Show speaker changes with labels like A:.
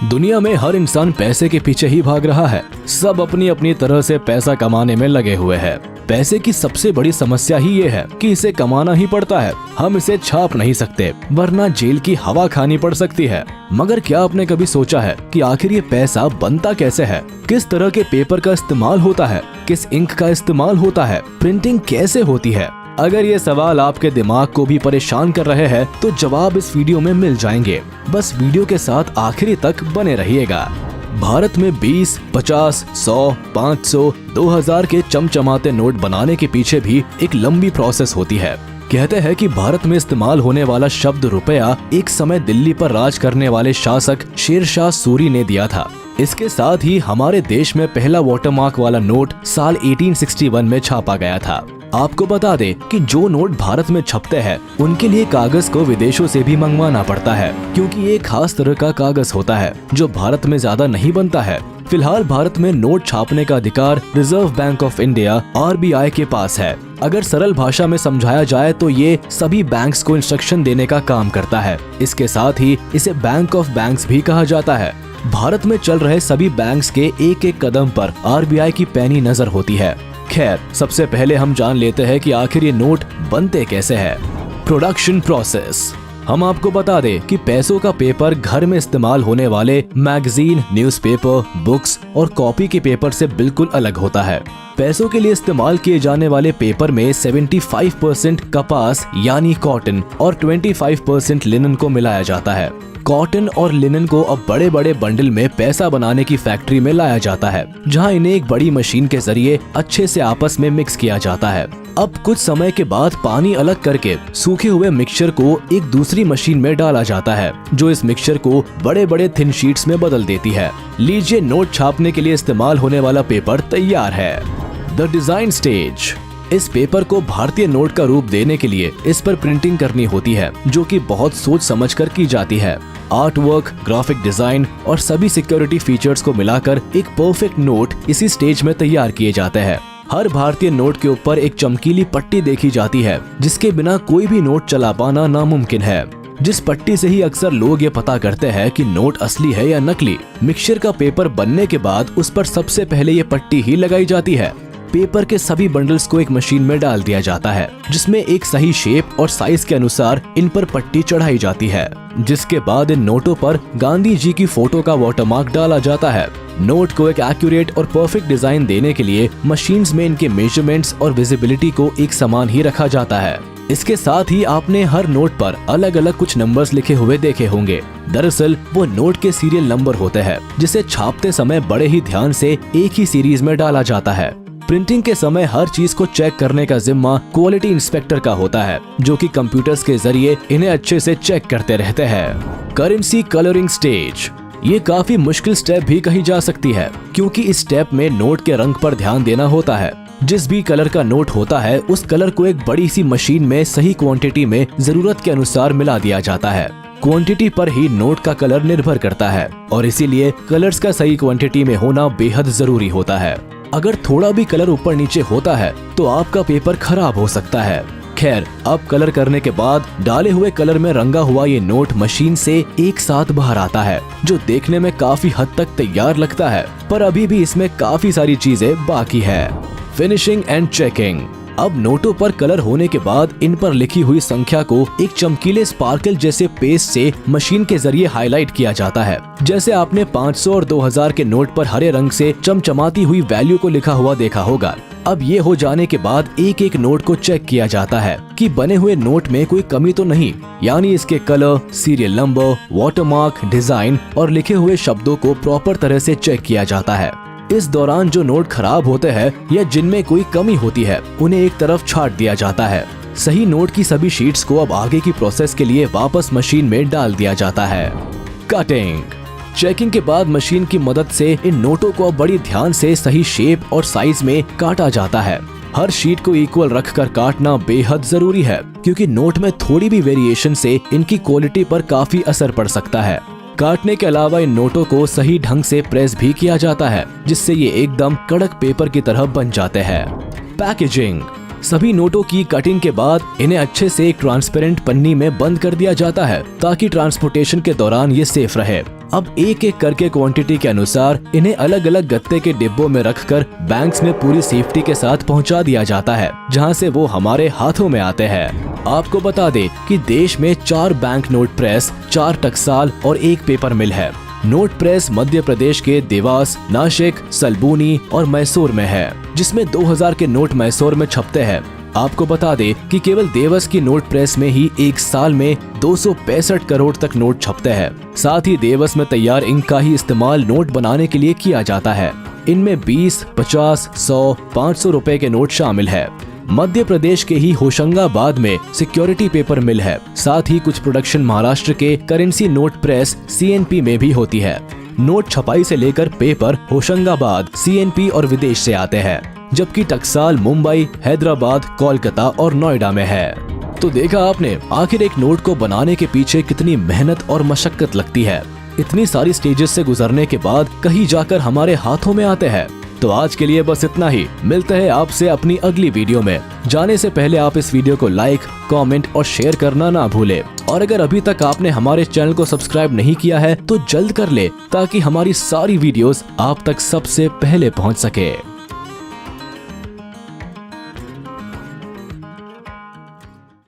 A: दुनिया में हर इंसान पैसे के पीछे ही भाग रहा है। सब अपनी अपनी तरह से पैसा कमाने में लगे हुए हैं। पैसे की सबसे बड़ी समस्या ही ये है कि इसे कमाना ही पड़ता है। हम इसे छाप नहीं सकते, वरना जेल की हवा खानी पड़ सकती है। मगर क्या आपने कभी सोचा है कि आखिर ये पैसा बनता कैसे है? किस तरह के पेपर का इस्तेमाल होता है? किस इंक का इस्तेमाल होता है? प्रिंटिंग कैसे होती है? अगर ये सवाल आपके दिमाग को भी परेशान कर रहे हैं तो जवाब इस वीडियो में मिल जाएंगे। बस वीडियो के साथ आखिरी तक बने रहिएगा। भारत में 20, 50, 100, 500, 2000 के चमचमाते नोट बनाने के पीछे भी एक लंबी प्रोसेस होती है। कहते हैं कि भारत में इस्तेमाल होने वाला शब्द रुपया एक समय दिल्ली पर राज करने वाले शासक शेरशाह सूरी ने दिया था। इसके साथ ही हमारे देश में पहला वाटरमार्क वाला नोट साल 1861 में छापा गया था। आपको बता दें कि जो नोट भारत में छपते हैं उनके लिए कागज को विदेशों से भी मंगवाना पड़ता है, क्योंकि ये खास तरह का कागज होता है जो भारत में ज्यादा नहीं बनता है। फिलहाल भारत में नोट छापने का अधिकार reserve bank of India RBI के पास है। अगर सरल भाषा में समझाया जाए तो ये सभी बैंक्स को इंस्ट्रक्शन देने का काम करता है। इसके साथ ही इसे बैंक ऑफ बैंक्स भी कहा जाता है। भारत में चल रहे सभी बैंक्स के एक एक कदम पर RBI की पैनी नजर होती है। खैर, सबसे पहले हम जान लेते हैं कि आखिर ये नोट बनते कैसे हैं। Production process. हम आपको बता दें कि पैसों का पेपर घर में इस्तेमाल होने वाले मैगजीन, न्यूज़पेपर, बुक्स और कॉपी के पेपर से बिल्कुल अलग होता है। पैसों के लिए इस्तेमाल किए जाने वाले पेपर में 75% कपास यानी कॉटन और 25% लिनन को मिलाया जाता है। कॉटन और लिनन को अब बड़े बड़े बंडल में पैसा बनाने की फैक्ट्री में लाया जाता है, जहां इन्हें एक बड़ी मशीन के जरिए अच्छे से आपस में मिक्स किया जाता है। अब कुछ समय के बाद पानी अलग करके सूखे हुए मिक्सचर को एक दूसरी मशीन में डाला जाता है, जो इस मिक्सचर को बड़े बड़े थिन शीट्स में बदल देती है। लीजिए, नोट छापने के लिए इस्तेमाल होने वाला पेपर तैयार है। The design stage. इस पेपर को भारतीय नोट का रूप देने के लिए इस पर प्रिंटिंग करनी होती है, जो कि बहुत सोच समझकर की जाती है। आर्ट वर्क, ग्राफिक डिजाइन और सभी सिक्योरिटी फीचर्स को मिलाकर एक परफेक्ट नोट इसी स्टेज में तैयार किए जाते हैं। हर भारतीय नोट के ऊपर एक चमकीली पट्टी देखी जाती है, जिसके बिना कोई भी नोट चला पाना नामुमकिन है। जिस पट्टी से ही अक्सर लोग ये पता करते हैं कि नोट असली है या नकली। मिक्सचर का पेपर बनने के बाद उस पर सबसे पहले ये पट्टी ही लगाई जाती है। पेपर के सभी बंडल्स को एक मशीन में डाल दिया जाता है, जिसमें एक सही शेप और साइज के अनुसार इन पर पट्टी चढ़ाई जाती है। जिसके बाद इन नोटों पर गांधी जी की फोटो का वाटरमार्क डाला जाता है। नोट को एक एक्यूरेट और परफेक्ट डिजाइन देने के लिए मशीन्स में इनके मेजरमेंट्स और विजिबिलिटी को एक समान ही रखा जाता है। इसके साथ ही आपने हर नोट पर अलग अलग कुछ नंबर्स लिखे हुए देखे होंगे। दरअसल वो नोट के सीरियल नंबर होते हैं, जिसे छापते समय बड़े ही ध्यान से एक ही सीरीज में डाला जाता है। प्रिंटिंग के समय हर चीज को चेक करने का जिम्मा क्वालिटी इंस्पेक्टर का होता है, जो कि कंप्यूटर्स के जरिए इन्हें अच्छे से चेक करते रहते हैं। Currency colouring stage. ये काफी मुश्किल स्टेप भी कही जा सकती है, क्योंकि इस स्टेप में नोट के रंग पर ध्यान देना होता है। जिस भी कलर का नोट होता है उस कलर को एक बड़ी सी मशीन में सही क्वांटिटी में जरूरत के अनुसार मिला दिया जाता है। क्वांटिटी पर ही नोट का कलर निर्भर करता है और इसीलिए कलर्स का सही क्वांटिटी में होना बेहद जरूरी होता है। अगर थोड़ा भी कलर ऊपर नीचे होता है तो आपका पेपर खराब हो सकता है। खैर, अब कलर करने के बाद डाले हुए कलर में रंगा हुआ ये नोट मशीन से एक साथ बाहर आता है, जो देखने में काफी हद तक तैयार लगता है, पर अभी भी इसमें काफी सारी चीजें बाकी है। Finishing and checking. अब नोटों पर कलर होने के बाद इन पर लिखी हुई संख्या को एक चमकीले स्पार्कल जैसे पेस्ट से मशीन के जरिए हाईलाइट किया जाता है। जैसे आपने 500 और 2000 के नोट पर हरे रंग से चमचमाती हुई वैल्यू को लिखा हुआ देखा होगा। अब ये हो जाने के बाद एक एक नोट को चेक किया जाता है कि बने हुए नोट में कोई कमी तो नहीं, यानी इसके colour, serial number, watermark, design और लिखे हुए शब्दों को प्रॉपर तरह से चेक किया जाता है। इस दौरान जो नोट खराब होते हैं या जिनमें कोई कमी होती है उन्हें एक तरफ छांट दिया जाता है। सही नोट की सभी शीट्स को अब आगे की प्रोसेस के लिए वापस मशीन में डाल दिया जाता है। कटिंग। चेकिंग के बाद मशीन की मदद से इन नोटों को अब बड़ी ध्यान से सही शेप और साइज में काटा जाता है। हर शीट को इक्वल रखकर काटना बेहद जरूरी है, क्योंकि नोट में थोड़ी भी वेरिएशन से इनकी क्वालिटी पर काफी असर पड़ सकता है। काटने के अलावा इन नोटों को सही ढंग से प्रेस भी किया जाता है, जिससे ये एकदम कड़क पेपर की तरह बन जाते हैं। पैकेजिंग। सभी नोटों की कटिंग के बाद इन्हें अच्छे से एक ट्रांसपेरेंट पन्नी में बंद कर दिया जाता है, ताकि ट्रांसपोर्टेशन के दौरान ये सेफ रहे। अब एक एक करके क्वांटिटी के अनुसार इन्हें अलग अलग गत्ते के डिब्बों में रखकर बैंक्स में पूरी सेफ्टी के साथ पहुंचा दिया जाता है, जहां से वो हमारे हाथों में आते हैं। आपको बता दें कि देश में 4 बैंक नोट प्रेस, 4 टकसाल और 1 पेपर मिल है। नोट प्रेस मध्य प्रदेश के देवास, नासिक, सलबूनी और मैसूर में है, जिसमें 2000 के नोट मैसूर में छपते हैं। आपको बता दें कि केवल देवस की नोट प्रेस में ही एक साल में 265 करोड़ तक नोट छपते हैं। साथ ही देवस में तैयार इंक का ही इस्तेमाल नोट बनाने के लिए किया जाता है। इनमें 20, 50, 100, 500 रुपए के नोट शामिल है। मध्य प्रदेश के ही होशंगाबाद में सिक्योरिटी पेपर मिल है। साथ ही कुछ प्रोडक्शन महाराष्ट्र के करेंसी नोट प्रेस CNP में भी होती है। नोट छपाई से लेकर पेपर होशंगाबाद, CNP और विदेश से आते हैं, जबकि टकसाल मुंबई, हैदराबाद, कोलकाता और नोएडा में है। तो देखा आपने, आखिर एक नोट को बनाने के पीछे कितनी मेहनत और मशक्कत लगती है। इतनी सारी स्टेजेस से गुजरने के बाद कहीं जाकर हमारे हाथों में आते हैं। तो आज के लिए बस इतना ही। मिलते हैं आपसे अपनी अगली वीडियो में। जाने से पहले आप इस वीडियो को लाइक, कमेंट और शेयर करना ना भूले। और अगर अभी तक आपने हमारे चैनल को सब्सक्राइब नहीं किया है तो जल्द कर ले, ताकि हमारी सारी वीडियोस आप तक सबसे पहले पहुंच सके।